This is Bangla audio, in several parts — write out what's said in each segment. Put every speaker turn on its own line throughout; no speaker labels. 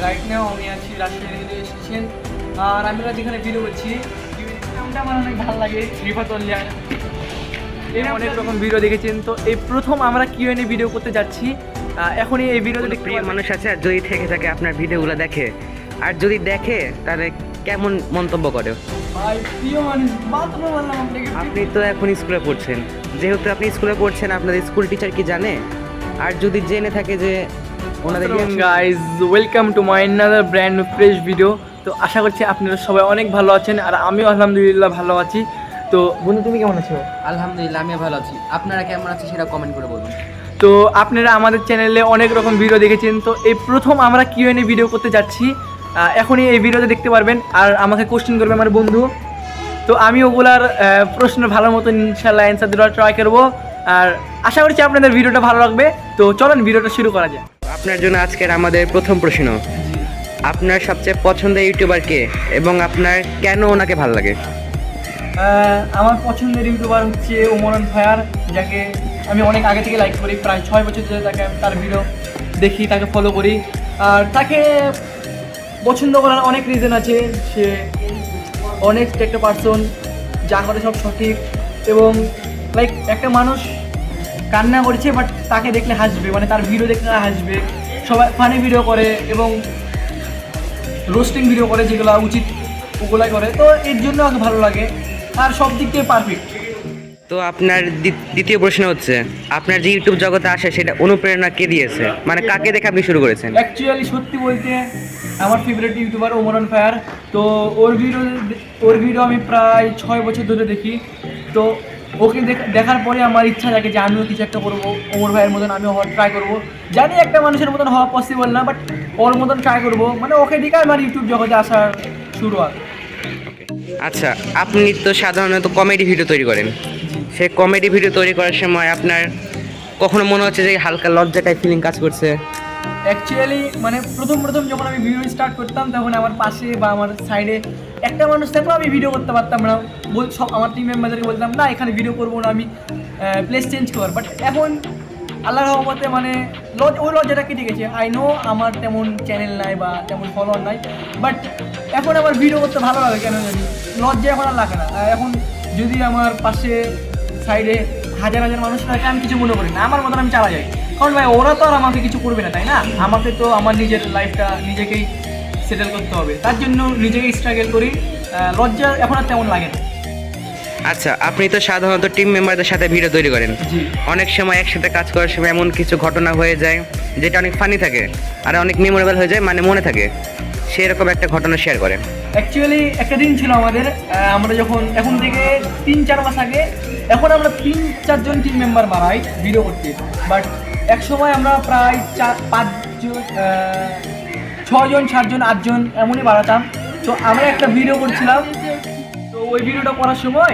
রাইট নাও আমি আছি রাজশাহী রেলওয়ে স্টেশন। আর আমরা যেখানে ভিডিও করছি নামটা আমার অনেক ভালো লাগে, রিফাতল্লিয়া। এর অনেক রকম ভিডিও দেখেছেন, তো এই প্রথম আমরা কিউএনএ ভিডিও করতে যাচ্ছি। এখনই এই ভিডিওতে
কোনো প্রিয় মানুষ আছে আর যদি থেকে থাকে আপনার ভিডিওগুলো দেখে, আর যদি দেখে তাহলে কেমন মন্তব্য করে?
ভাই প্রিয় মানুষ বাথরুমে বললাম আপনাকে।
আপনি তো এখন স্কুলে পড়ছেন, যেহেতু আপনি স্কুলে পড়ছেন আপনাদের স্কুল টিচার কি জানে? আর যদি জেনে থাকে যে ওনাদের
guys, welcome to my another brand new fresh video. তো আশা করছি আপনারা সবাই অনেক ভালো আছেন, আর আমিও আলহামদুলিল্লাহ ভালো আছি। তো বন্ধু, তুমি কেমন আছো?
আলহামদুলিল্লাহ আমিও ভালো আছি। আপনারা কেমন আছেন সেটা কমেন্ট করে বলুন।
তো আপনারা আমাদের চ্যানেলে অনেক রকম ভিডিও দেখেছেন, তো এই প্রথম আমরা কিউএনএ ভিডিও করতে যাচ্ছি। এখনই এই ভিডিওতে দেখতে পারবেন, আর আমাকে কোশ্চেন করবে আমার বন্ধু। তো আমি ওগুলার প্রশ্নের ভালো মতো ইনশাল্লাহ অ্যান্সার দেওয়ার ট্রাই করবো, আর আশা করছি আপনাদের ভিডিওটা ভালো লাগবে। তো চলেন ভিডিওটা শুরু করা যায়।
আপনার জন্য আজকের আমাদের প্রথম প্রশ্ন, আপনার সবচেয়ে পছন্দের ইউটিউবার কে এবং আপনার কেন ওনাকে ভালো লাগে?
আমার পছন্দের ইউটিউবার হচ্ছে ওমরান ফায়ার, যাকে আমি অনেক আগে থেকে লাইক করি, প্রায় 6 বছর ধরে তাকে তার ভিডিও দেখি, তাকে ফলো করি। আর তাকে পছন্দ করার অনেক রিজন আছে। সে অনেস্ট একটা পার্সন, যা করে সব সঠিক, এবং লাইক একটা মানুষ কান্না করছে বাট তাকে দেখলে হাসবে, মানে তার ভিডিও দেখলে হাসবে। সবাই ফানি ভিডিও করে এবং রোস্টিং ভিডিও করে, যেগুলো উচিত ওগুলাই করে। তো এর জন্য আমাকে ভালো লাগে, আর সব দিক থেকে পারফেক্ট।
তো আপনার দ্বিতীয় প্রশ্ন হচ্ছে, আপনার যে ইউটিউব জগতে আসে সেটা অনুপ্রেরণা কে দিয়েছে, মানে কাকে দেখে আপনি শুরু করেছেন?
অ্যাকচুয়ালি সত্যি বলতে আমার ফেভারিট ইউটিউবার ওমরান ফায়ার। তো ওর ভিডিও আমি প্রায় 6 বছর ধরে দেখি। তো ওকে দেখার পরে আমার ইচ্ছা থাকে যে আমিও কিছু একটা করবো, ওমর ভাইয়ের মতন আমিও হওয়ার ট্রাই করবো। জানি একটা মানুষের মতন হওয়া পসিবল না, বাট ওর মতন ট্রাই করবো। মানে ওকে দেখে আমার ইউটিউব জগতে আসার শুরুয়াত।
আচ্ছা, আপনি তো সাধারণত কমেডি ভিডিও তৈরি করেন, সেই কমেডি ভিডিও তৈরি করার সময় আপনার কখনো মনে হচ্ছে যে হালকা লজ্জাটাই ফিলিং কাজ করছে?
অ্যাকচুয়ালি মানে প্রথম যখন আমি ভিডিও স্টার্ট করতাম, তখন আমার পাশে বা আমার সাইডে একটা মানুষ থাকলেও আমি ভিডিও করতে পারতাম না। সব আমার টিম মেম্বারদেরকে বলতাম না এখানে ভিডিও করবো না, আমি প্লেস চেঞ্জ কর। বাট এখন আল্লাহর রহমতে মানে ওই লজ্জাটা কেটে গেছে। আই নো আমার তেমন চ্যানেল নাই বা তেমন ফলোয়ার নাই, বাট এখন আমার ভিডিও করতে ভালো লাগে, কেন জানি লজ্জা এখন আর লাগে না। এখন যদি আমার পাশে সাইডে হাজার মানুষ থাকে, আমি কিছু মনে করি না, আমার মতন আমি চালা যাই। কারণ ভাই ওরা তো আর আমাকে কিছু করবে না, তাই না? আমাকে তো আমার নিজের লাইফটা নিজেকেই সেটেল করতে হবে, তার জন্য নিজেকেই স্ট্রাগল করি। লজ্জা এখন আর তেমন লাগে না।
আচ্ছা, আপনি তো সাধারণত টিম মেম্বারদের সাথে ভিডিও তৈরি করেন।
জি।
অনেক সময় একসাথে কাজ করার সময় এমন কিছু ঘটনা হয়ে যায় যেটা অনেক ফানি থাকে আর অনেক মেমোরেবল হয়ে যায়, মানে মনে থাকে। সেরকম একটা ঘটনা শেয়ার করেন।
অ্যাকচুয়ালি একটা দিন ছিল আমাদের, আমরা যখন এখন থেকে 3-4 মাস আগে, এখন আমরা 3-4 জন টিম মেম্বার বাড়াই ভিডিও করতে। বাট এক সময় আমরা প্রায় 4-5 জন, 6 জন 7 জন 8 জন এমনই বাড়াতাম। তো আমরা একটা ভিডিও করছিলাম, তো ওই ভিডিওটা করার সময়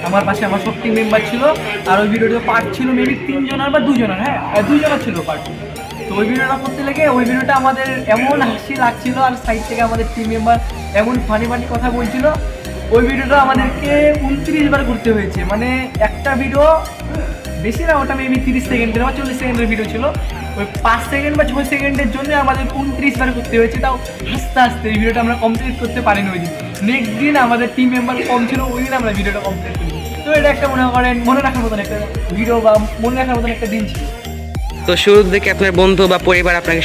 আমার পাশে আমার সব টিম মেম্বার ছিল, আর ওই ভিডিওটা পার্ট ছিল মেবি 3 জনের বা 2 জনের, হ্যাঁ 2 জনের ছিল পার্ট। তো ওই ভিডিওটা করতে লেগে ওই ভিডিওটা আমাদের এমন হাসি লাগছিল, আর সাইড থেকে আমাদের টিম মেম্বার এমন ফানি কথা বলছিল। ওই ভিডিওটা আমাদেরকে 29 বার করতে হয়েছে। মানে একটা ভিডিও বেশি না, ওটা মেবি 30 সেকেন্ডের বা 40 সেকেন্ডের ভিডিও ছিল। ওই 5 সেকেন্ড বা 6 সেকেন্ডের জন্য আমাদের 29 বার করতে হয়েছে, তাও আস্তে আস্তে এই ভিডিওটা আমরা কমপ্লিট করতে পারিনি ওই দিন। নেক্সট দিন আমাদের টিম মেম্বার কম ছিল, ওই দিন আমরা ভিডিওটা কমপ্লিট করি। তো এটা একটা মনে রাখার মতন একটা ভিডিও বা মনে রাখার মতন একটা দিন ছিল।
তো শুরুর দিকে আপনার বন্ধু বা পরিবার আপনাকে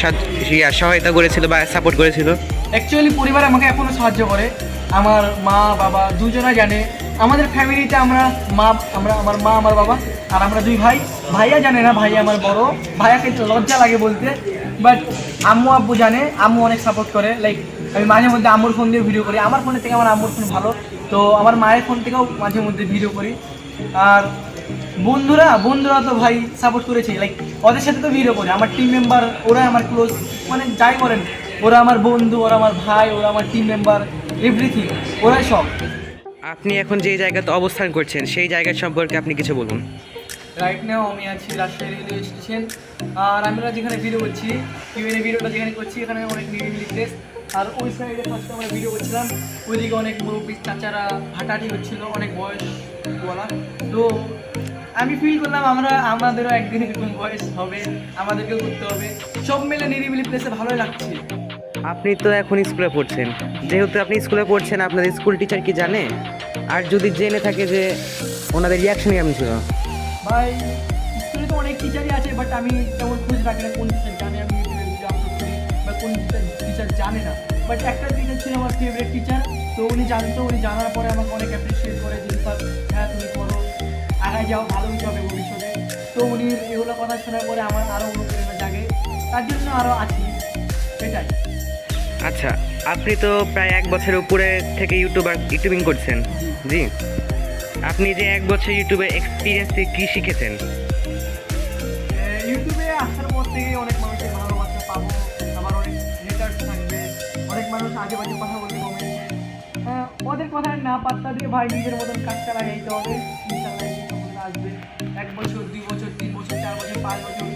সহায়তা করেছিল বা সাপোর্ট করেছিল?
অ্যাকচুয়ালি পরিবার আমাকে এখনও সাহায্য করে। আমার মা বাবা দুজনা জানে। আমাদের ফ্যামিলিতে আমার মা আমার বাবা, আর আমরা 2 ভাই। ভাইয়া জানে না, ভাইয়া আমার বড়, ভাইয়াকে লজ্জা লাগে বলতে। বাট আম্মু আব্বু জানে, আম্মু অনেক সাপোর্ট করে। লাইক আমি মাঝে মধ্যে আম্মুর ফোন দিয়ে ভিডিও করি, আমার ফোনের থেকে আমার আম্মুর ফোন ভালো, তো আমার মায়ের ফোন থেকেও মাঝে মধ্যে ভিডিও করি। আর বন্ধুরা তো ভাই সাপোর্ট করেছে, লাইক ওদের সাথে তো ভিডিও করি। আমার টিম মেম্বার ওরা আমার ক্লোজ, মানে যাই করেন ওরা আমার বন্ধু, ওরা আমার ভাই, ওরা আমার টিম মেম্বার, এভরিথিং ওরাই সব।
আপনি এখন যে জায়গাতে অবস্থান করছেন সেই জায়গা সম্পর্কে আপনি কিছু বলুন।
রাইট নাও আমি আছি রাজশাহী রেলওয়ে স্টেশন। আর আমরা যেখানে ভিডিও করছি, কিউএনএ ভিডিওটা যেখানে করছি, এখানে অনেক নিরিবিলি প্লেস। আর ওই সাইডে ফার্স্টে আমরা ভিডিও করছিলাম, ওইদিকে অনেক মুরব্বী চাচারা হাঁটাহাঁটি হচ্ছিলো, অনেক বয়স বলা। তো আমি ফিল করলাম আমাদেরও একদিন এরকম বয়স হবে, আমাদেরকেও করতে হবে। সব মিলে নিরিবিলি প্লেসে ভালোই লাগছে।
আপনি তো এখন স্কুলে পড়ছেন, যেহেতু আপনি স্কুলে পড়ছেন আপনাদের স্কুল টিচার কি জানে? আর যদি জেনে থাকে যে ওনাদের রিয়াকশন কেমন ছিল?
ভাই স্কুলে তো অনেক টিচারই আছে, বাট আমি তেমন খোঁজ রাখি না কোন টিচার জানে আমি ইউটিউবে ভিডিও আপলোড করি বা কোন টিচার জানে না। বাট একটা টিচার ছিল আমার ফেভারিট টিচার, তো উনি জানতো, উনি জানার পরে আমাকে অনেক অ্যাপ্রিসিয়েট করে যে স্যার হ্যাঁ তুমি করো, আগায় যাও, ভালো কিছু হবে ভবিষ্যতে। তো উনি এগুলো কথা শোনার পরে আমার আরও অনুপ্রেরণা জাগে, তার জন্য আরও আছি, এটাই।
আচ্ছা, আপনি তো প্রায় 1 বছরের উপরে থেকে ইউটিউবিং করছেন। জি, আপনি যে 1 বছর ইউটিউবে এক্সপিরিয়েন্স থেকে কী শিখেছেন?
ইউটিউবে আসার পর থেকে অনেক মানুষের ভালোবাসা পাবো, আবার অনেক হেটার্স থাকবে, অনেক মানুষ আজে বাজে কথা বলতে কমেন্টে। ওদের কথা না পাত্তা দিয়ে ভাই নিজের মতন কাজটা লাগাইতে হবে, ইনশাআল্লাহ সফলতা আসবে। 1 বছর 2 বছর 3 বছর 4 বছর 5 বছর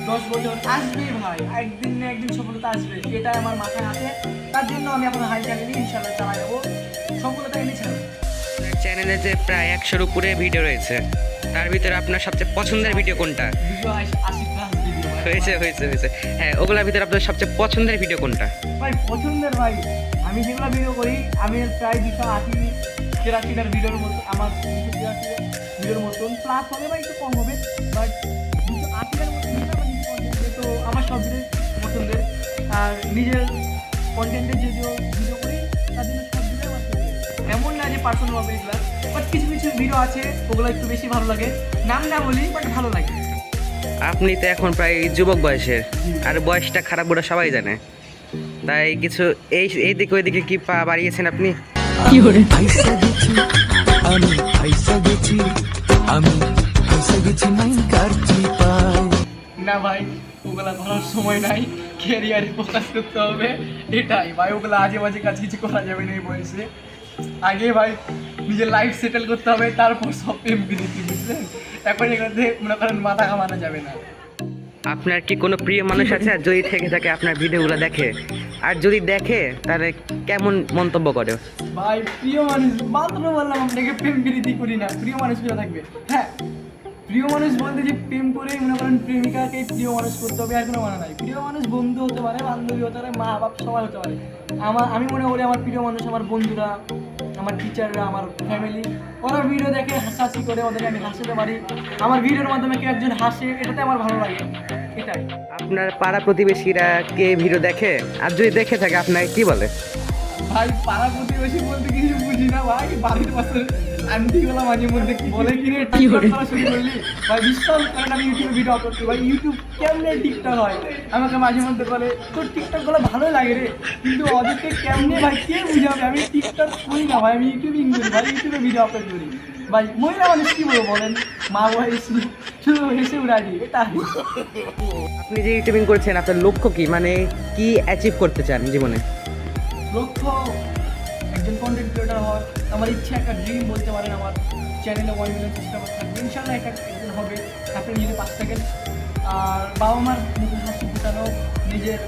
10 বছর আসবে ভাই, একদিন না একদিন সফলতা আসবে, এটাই আমার মাথায় আছে। তার জন্য আমি এখন হাই চ্যানেলে ইনশাআল্লাহ চালাই যাবো, সফলতা এনেছিলাম।
চ্যানেলে যে প্রায় 100-এর উপরে ভিডিও রয়েছে, তার ভিতরে আপনার সবচেয়ে পছন্দের ভিডিও কোনটা?
280+ ভিডিও
হয়েছে। হ্যাঁ, ওগুলোর ভিতরে আপনার সবচেয়ে পছন্দের ভিডিও কোনটা?
ভাই পছন্দের ভাই, আমি যেগুলো ভিডিও করি আমি প্রায় 280-83টার ভিডিওর মতো, আমার 283 ভিডিওর মতন প্লাস হবে বা একটু কম হবে, বাট 280টার মতো তো আমার সব ভিডিও পছন্দের। আর নিজের কন্টেন্টের যে ভিডিও করি তার জন্য সব ভিডিও আমার favorite। এমন না যে পার্সোনাল হবে এগুলা, বাট কিছু কিছু ভিডিও আছে ওগুলো একটু বেশি ভালো লাগে, নাম না বলি বাট ভালো লাগে।
আপনি তো এখন প্রায় যুবক বয়সের, আর বয়সটা খারাপ বলে সবাই জানে, তাই কিছু এই দিকে ওই দিকে কি পা বাড়িয়েছেন আপনি?
ফাইসা গেছি আমি, ফাইসা গেছি আমি, ফাইসা গেছি নায়িকার চিপায়।
না ভাই ওগুলা করার সময় নাই, ক্যারিয়ারে ফোকাস করতে হবে, এটাই ভাই। ওগুলা আজে বাজে কাজ কিছু করা যাবে না এই বয়সে, আগে ভাই নিজের লাইফ সেটেল করতে হবে, তারপর সব প্রেম বিরতি, বুঝলেন? এখন এগুলোতে মনে করেন মাথা ঘামানো যাবে না।
আপনার কি কোনো প্রিয় মানুষ আছে? আর যদি থেকে থাকে আপনার ভিডিওগুলো দেখে, আর যদি দেখে তাহলে কেমন মন্তব্য করে?
ভাই প্রিয় মানুষ মাত্র বললাম আপনাকে প্রেম বিরতি করি না, প্রিয় মানুষ কেউ থাকবে। হ্যাঁ, প্রিয় মানুষ বলতে যে প্রেম করে মনে করেন প্রেমিকাকে প্রিয় মানুষ করতে হবে আর কোনো মানে নাই। প্রিয় মানুষ বন্ধু হতে পারে, বান্ধবী হতে পারে, মা বাপ সবাই হতে পারে। আমি মনে করি আমার প্রিয় মানুষ আমার বন্ধুরা, আমার টিচাররা, আমার ফ্যামিলি। ওরা ভিডিও দেখে হাসাহাসি করে, ওদেরকে আমি হাসাতে পারি, আমার ভিডিওর মাধ্যমে কেউ একজন হাসে, এটাতে আমার ভালো লাগে, এটাই।
আপনার পাড়া প্রতিবেশীরা কে ভিডিও দেখে? আর যদি দেখে থাকে আপনাকে কি বলে?
ভাই পাড়া প্রতিবেশী বলতে কিছু বুঝি না ভাই, বাড়ির পাশে আন্টিগুলো মাঝে মধ্যে বলে কিনে টিকটক করা শুরু করলি ভাই, বিশ্বাস করেন আমি ইউটিউবে ভিডিও আপলোড করি ভাই, ইউটিউব কেমনে টিকটক হয় আমাকে মাঝে মধ্যে বলে তোর টিকটকগুলো ভালোই লাগে রে, কিন্তু ওদেরকে কেমনে ভাই কে বুঝাবে? আমি টিকটক করি না ভাই, আমি ইউটিউবিং করি ভাই, ইউটিউবে ভিডিও আপলোড করি ভাই। মহিলা মানুষ কি বলবো বলেন, মা ভাই শুধু হেসে উড়াই, এটা।
আপনি যে ইউটিউবিং করছেন আপনার লক্ষ্য কি, মানে কি অ্যাচিভ করতে চান জীবনে?
লক্ষ্য একজন কন্টেন্ট ক্রিয়েটার হওয়ার আমার ইচ্ছা, একটা ড্রিম বলতে পারেন। আমার চ্যানেলে 1 মিলিয়ন সাবস্ক্রাইবার থাকবে ইনশাআল্লাহ, এটা একজন হবে। আপনি নিজে 5 থাকেন, আর বাবা মার মুখে হাসি ফুটানো, নিজের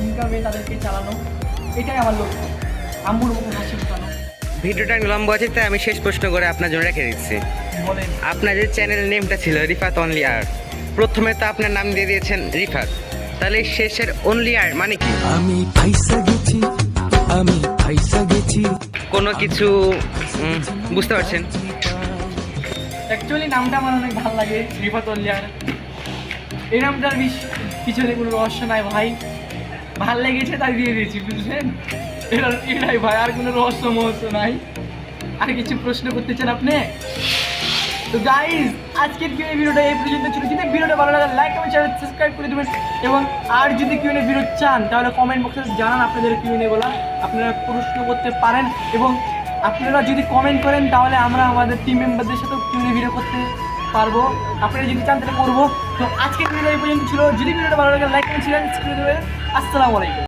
ইনকামে তাদেরকে চালানো, এটাই আমার লক্ষ্য, আম্মুর মুখে হাসি ফুটানো।
ভিডিওটা লম্বা আছে তাই আমি শেষ প্রশ্ন করে আপনার জন্য রেখে দিচ্ছি।
বলেন।
আপনার যে চ্যানেল নেমটা ছিল রিফাত অনলি আর্ট, প্রথমে তো আপনার নাম দিয়ে দিয়েছেন রিফাত, তাহলে শেষের অনলি আর্ট মানে কি?
আমি ফাইসা গেছি আমি, ফাইসা গেছি
কোনো কিছু বুঝতে পারছেন?
অ্যাকচুয়ালি নামটা আমার অনেক ভালো লাগে, রিফাত অলিয়ার। এই নামটার পিছনে কোনো রহস্য নাই ভাই, ভাল লেগেছে তাই দিয়ে দিয়েছি, বুঝলেন? এটাই ভাই, আর কোনো রহস্য মহস্য নাই। আর কিছু প্রশ্ন করতে চান আপনি? তো গাইজ আজকের কিউএনএ ভিডিওটা এই পর্যন্ত ছিল। যদি ভিডিওটা ভালো লাগে লাইক এবং চ্যানেল সাবস্ক্রাইব করে দেবেন, এবং আর যদি কিউএনএ ভিডিও চান তাহলে কমেন্ট বক্সে জানান আপনাদের কিউএনএ গুলো, আপনারা প্রশ্ন করতে পারেন। এবং আপনারা যদি কমেন্ট করেন তাহলে আমরা আমাদের টিম মেম্বারদের সাথেও কিউএনএ ভিডিও করতে পারবো, আপনারা যদি চান তাহলে করবো। তো আজকের ভিডিও এই পর্যন্ত ছিল। যদি ভিডিওটা ভালো লাগে লাইক এবং চ্যানেল সাবস্ক্রাইব করে দেবেন। আসসালামু আলাইকুম।